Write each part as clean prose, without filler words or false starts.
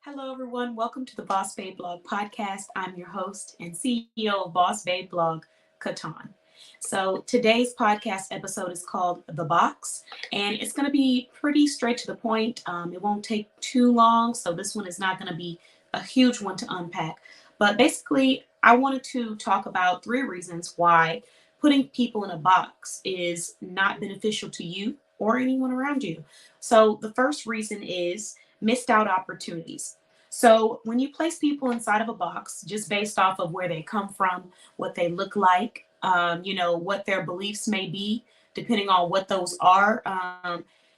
Hello, everyone. Welcome to the Boss Babe Blog podcast. I'm your host and CEO of Boss Babe Blog, Katan. So today's podcast episode is called The Box, and it's going to be pretty straight to the point. It won't take too long, so this one is not going to be a huge one to unpack. But basically, I wanted to talk about three reasons why putting people in a box is not beneficial to you or anyone around you. So the first reason is missed out opportunities. So when you place people inside of a box, just based off of where they come from, what they look like, what their beliefs may be, depending on what those are,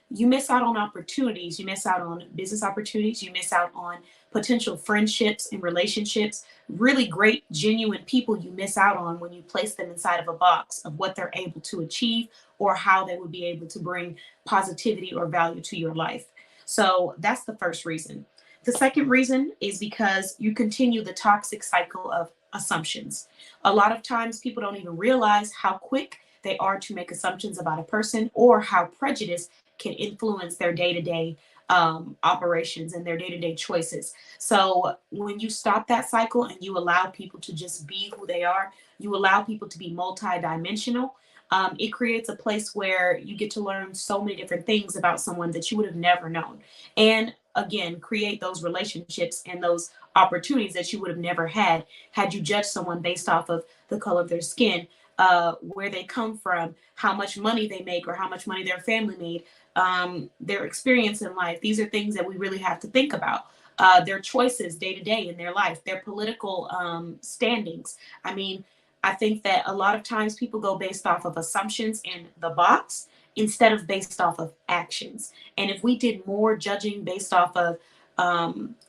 you miss out on opportunities. You miss out on business opportunities. You miss out on potential friendships and relationships. Really great, genuine people you miss out on when you place them inside of a box of what they're able to achieve or how they would be able to bring positivity or value to your life. So that's the first reason. The second reason is because you continue the toxic cycle of assumptions. A lot of times people don't even realize how quick they are to make assumptions about a person or how prejudice can influence their day-to-day operations and their day-to-day choices. So when you stop that cycle and you allow people to just be who they are, you allow people to be multidimensional. It creates a place where you get to learn so many different things about someone that you would have never known. And again, create those relationships and those opportunities that you would have never had you judged someone based off of the color of their skin, where they come from, how much money they make, or how much money their family made, their experience in life. These are things that we really have to think about. Their choices day to day in their life, their political standings. I mean, I think that a lot of times people go based off of assumptions in the box instead of based off of actions. And if we did more judging based off of,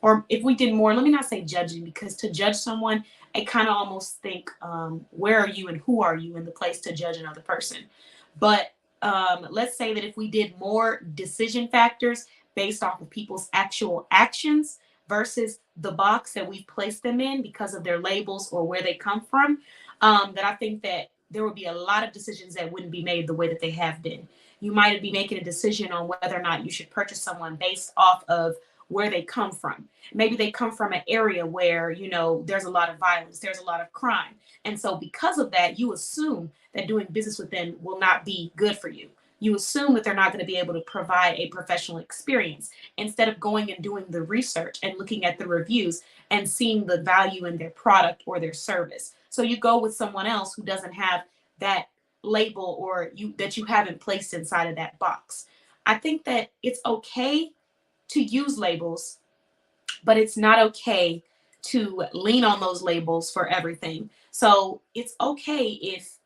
or if we did more, let me not say judging, because to judge someone, I kind of almost think, where are you and who are you in the place to judge another person? But let's say that if we did more decision factors based off of people's actual actions versus the box that we've placed them in because of their labels or where they come from, that I think that there would be a lot of decisions that wouldn't be made the way that they have been. You might be making a decision on whether or not you should purchase someone based off of where they come from. Maybe they come from an area where, there's a lot of violence, there's a lot of crime. And so because of that, you assume that doing business with them will not be good for you. You assume that they're not going to be able to provide a professional experience instead of going and doing the research and looking at the reviews and seeing the value in their product or their service. So you go with someone else who doesn't have that label or you haven't placed inside of that box. I think that it's okay to use labels, but it's not okay to lean on those labels for everything. So it's okay if,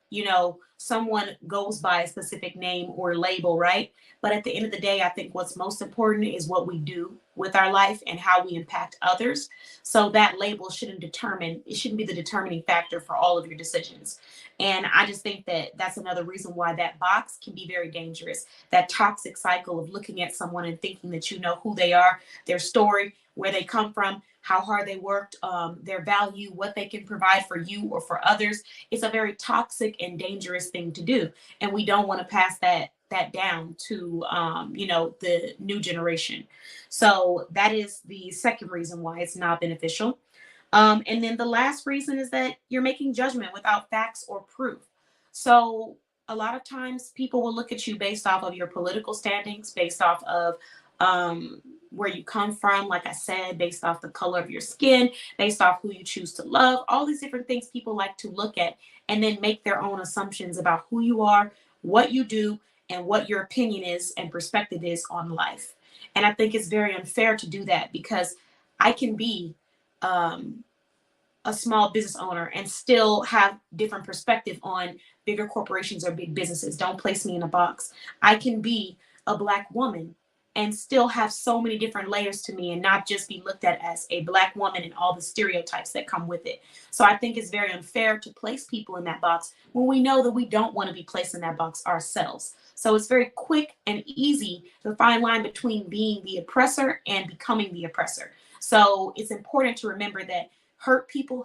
someone goes by a specific name or label, right? But at the end of the day, I think what's most important is what we do with our life and how we impact others. So that label shouldn't be the determining factor for all of your decisions. And I just think that that's another reason why that box can be very dangerous. That toxic cycle of looking at someone and thinking that you know who they are, their story, where they come from, how hard they worked, their value, what they can provide for you or for others. It's a very toxic and dangerous thing to do. And we don't want to pass that down to, the new generation. So that is the second reason why it's not beneficial. And then the last reason is that you're making judgment without facts or proof. So a lot of times people will look at you based off of your political standings, based off of where you come from, like I said, based off the color of your skin, based off who you choose to love, all these different things people like to look at and then make their own assumptions about who you are, what you do, and what your opinion is and perspective is on life. And I think it's very unfair to do that because I can be a small business owner and still have different perspective on bigger corporations or big businesses. Don't place me in a box. I can be a Black woman and still have so many different layers to me and not just be looked at as a Black woman and all the stereotypes that come with it. So I think it's very unfair to place people in that box when we know that we don't want to be placed in that box ourselves. So it's very quick and easy to fine line between being the oppressor and becoming the oppressor. So it's important to remember that hurt people.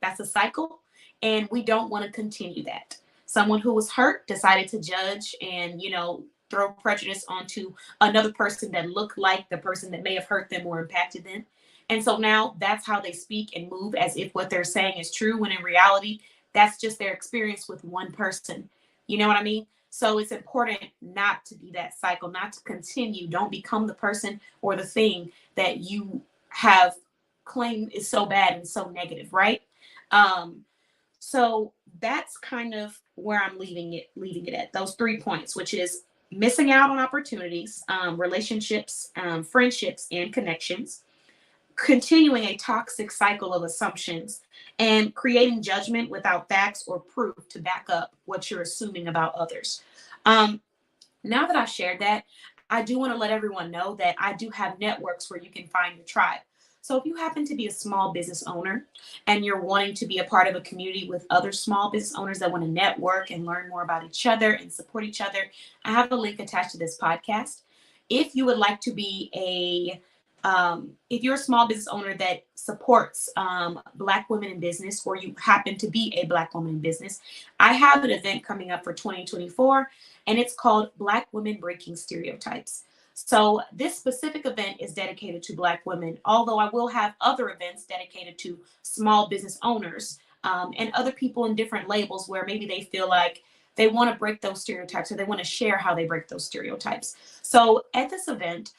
That's a cycle. And we don't want to continue that. Someone who was hurt decided to judge and, throw prejudice onto another person that looked like the person that may have hurt them or impacted them. And so now that's how they speak and move, as if what they're saying is true, when in reality, that's just their experience with one person. You know what I mean? So it's important not to be that cycle, not to continue. Don't become the person or the thing that you have claimed is so bad and so negative, right? Um, so that's kind of where I'm leaving it at those 3 points, which is missing out on opportunities, relationships, friendships, and connections, continuing a toxic cycle of assumptions, and creating judgment without facts or proof to back up what you're assuming about others. Um, Now that I've shared that, I do want to let everyone know that I do have networks where you can find your tribe. So if you happen to be a small business owner and you're wanting to be a part of a community with other small business owners that want to network and learn more about each other and support each other, I have a link attached to this podcast. If you would like to be if you're a small business owner that supports Black women in business, or you happen to be a Black woman in business, I have an event coming up for 2024, and it's called Black Women Breaking Stereotypes. So this specific event is dedicated to Black women, although I will have other events dedicated to small business owners, and other people in different labels where maybe they feel like they want to break those stereotypes, or they want to share how they break those stereotypes. So at this event,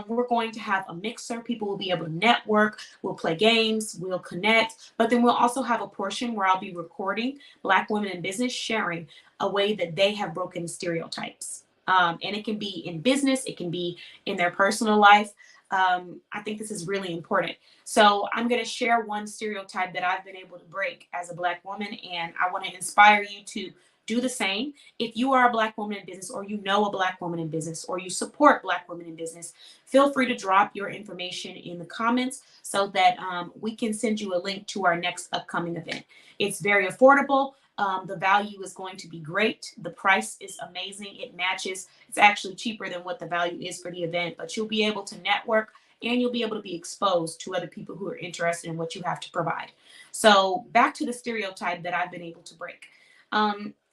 we're going to have a mixer. People will be able to network. We'll play games. We'll connect. But then we'll also have a portion where I'll be recording Black women in business sharing a way that they have broken stereotypes. And it can be in business. It can be in their personal life. I think this is really important. So I'm going to share one stereotype that I've been able to break as a Black woman, and I want to inspire you to do the same. If you are a Black woman in business, or you know a Black woman in business, or you support Black women in business, feel free to drop your information in the comments so that we can send you a link to our next upcoming event. It's very affordable. The value is going to be great. The price is amazing. It matches. It's actually cheaper than what the value is for the event, but you'll be able to network, and you'll be able to be exposed to other people who are interested in what you have to provide. So back to the stereotype that I've been able to break.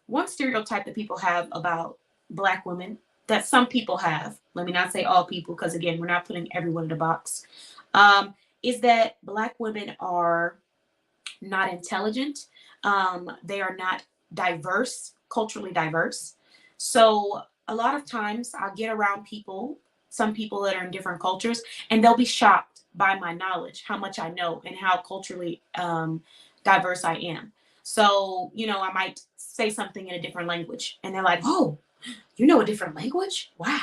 One stereotype that people have about Black women, that some people have, let me not say all people, because again, we're not putting everyone in a box, is that Black women are not intelligent. They are not diverse, culturally diverse. So a lot of times I'll get around people, some people that are in different cultures, and they'll be shocked by my knowledge, how much I know, and how culturally diverse I am. So, I might say something in a different language, and they're like, oh, you know a different language? Wow.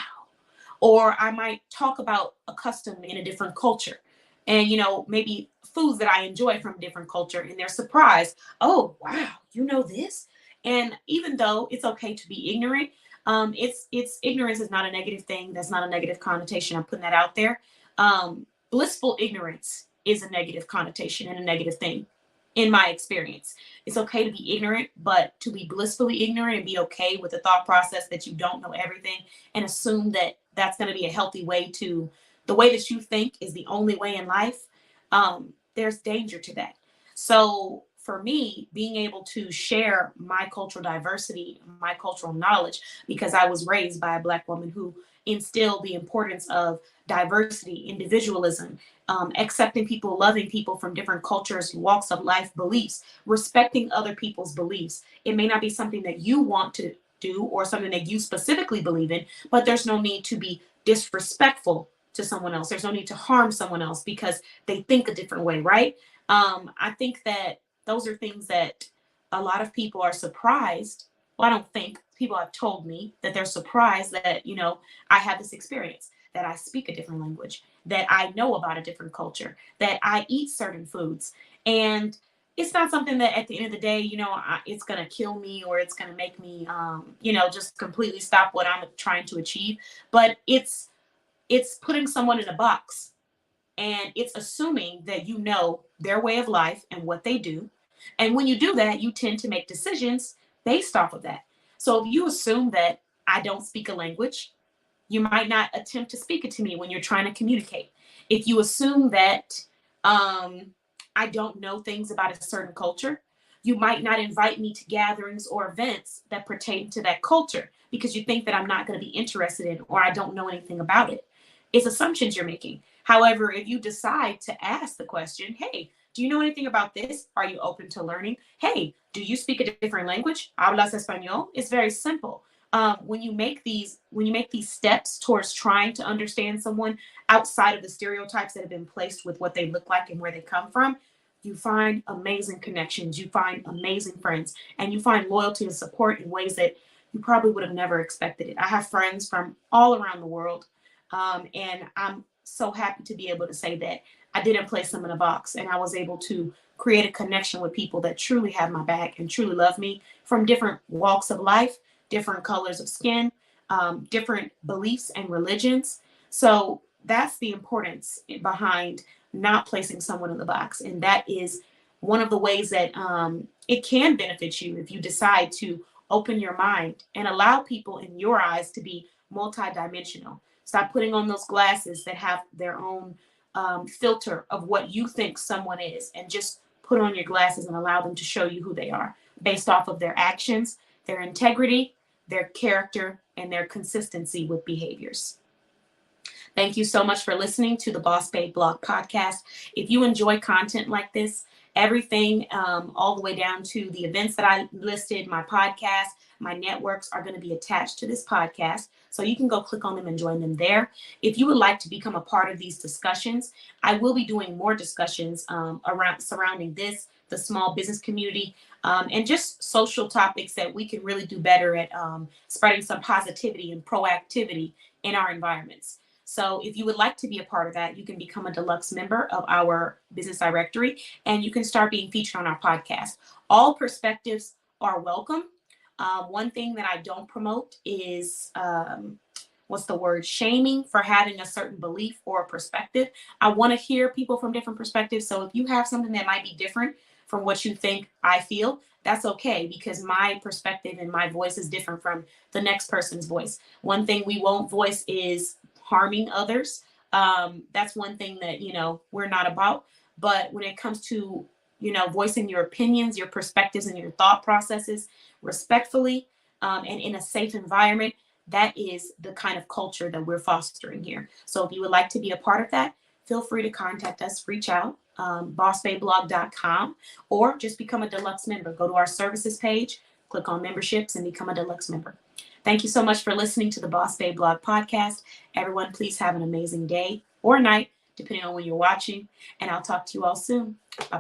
Or I might talk about a custom in a different culture, and maybe foods that I enjoy from a different culture, and they're surprised. Oh, wow, you know this? And even though it's okay to be ignorant, it's ignorance is not a negative thing. That's not a negative connotation. I'm putting that out there. Blissful ignorance is a negative connotation and a negative thing, in my experience. It's okay to be ignorant, but to be blissfully ignorant and be okay with the thought process that you don't know everything, and assume that that's going to be a healthy way to, the way that you think is the only way in life, there's danger to that. So for me, being able to share my cultural diversity, my cultural knowledge, because I was raised by a Black woman who instilled the importance of diversity, individualism, accepting people, loving people from different cultures, walks of life, beliefs, respecting other people's beliefs. It may not be something that you want to do or something that you specifically believe in, but there's no need to be disrespectful to someone else. There's no need to harm someone else because they think a different way, right? I think that those are things that a lot of people are surprised. Well, I don't think, people have told me that they're surprised that, I have this experience, that I speak a different language, that I know about a different culture, that I eat certain foods. And it's not something that at the end of the day, it's going to kill me, or it's going to make me, just completely stop what I'm trying to achieve. But it's putting someone in a box, and it's assuming that you know their way of life and what they do. And when you do that, you tend to make decisions based off of that. So if you assume that I don't speak a language, you might not attempt to speak it to me when you're trying to communicate. If you assume that I don't know things about a certain culture, you might not invite me to gatherings or events that pertain to that culture because you think that I'm not going to be interested in or I don't know anything about it. It's assumptions you're making. However, if you decide to ask the question, hey, do you know anything about this? Are you open to learning? Hey, do you speak a different language? ¿Hablas español? It's very simple. When you make these steps towards trying to understand someone outside of the stereotypes that have been placed with what they look like and where they come from, you find amazing connections, you find amazing friends, and you find loyalty and support in ways that you probably would have never expected it. I have friends from all around the world, and I'm so happy to be able to say that I didn't place them in a box, and I was able to create a connection with people that truly have my back and truly love me from different walks of life, different colors of skin, different beliefs and religions. So that's the importance behind not placing someone in the box. And that is one of the ways that it can benefit you if you decide to open your mind and allow people in your eyes to be multidimensional. Stop putting on those glasses that have their own filter of what you think someone is, and just put on your glasses and allow them to show you who they are based off of their actions, their integrity, their character, and their consistency with behaviors. Thank you so much for listening to the Boss Babe Blog podcast. If you enjoy content like this, everything all the way down to the events that I listed, my podcast, my networks are going to be attached to this podcast. So you can go click on them and join them there. If you would like to become a part of these discussions, I will be doing more discussions around surrounding this, the small business community, and just social topics that we can really do better at spreading some positivity and proactivity in our environments. So if you would like to be a part of that, you can become a deluxe member of our business directory, and you can start being featured on our podcast. All perspectives are welcome. One thing that I don't promote is shaming for having a certain belief or perspective. I want to hear people from different perspectives. So if you have something that might be different from what you think I feel, that's okay, because my perspective and my voice is different from the next person's voice. One thing we won't voice is harming others. That's one thing that, we're not about. But when it comes to, voicing your opinions, your perspectives, and your thought processes respectfully and in a safe environment, that is the kind of culture that we're fostering here. So if you would like to be a part of that, feel free to contact us, reach out, bossbabeblog.com, or just become a deluxe member. Go to our services page, click on memberships, and become a deluxe member. Thank you so much for listening to the Boss Babe Blog podcast. Everyone, please have an amazing day or night, depending on when you're watching, and I'll talk to you all soon. Bye.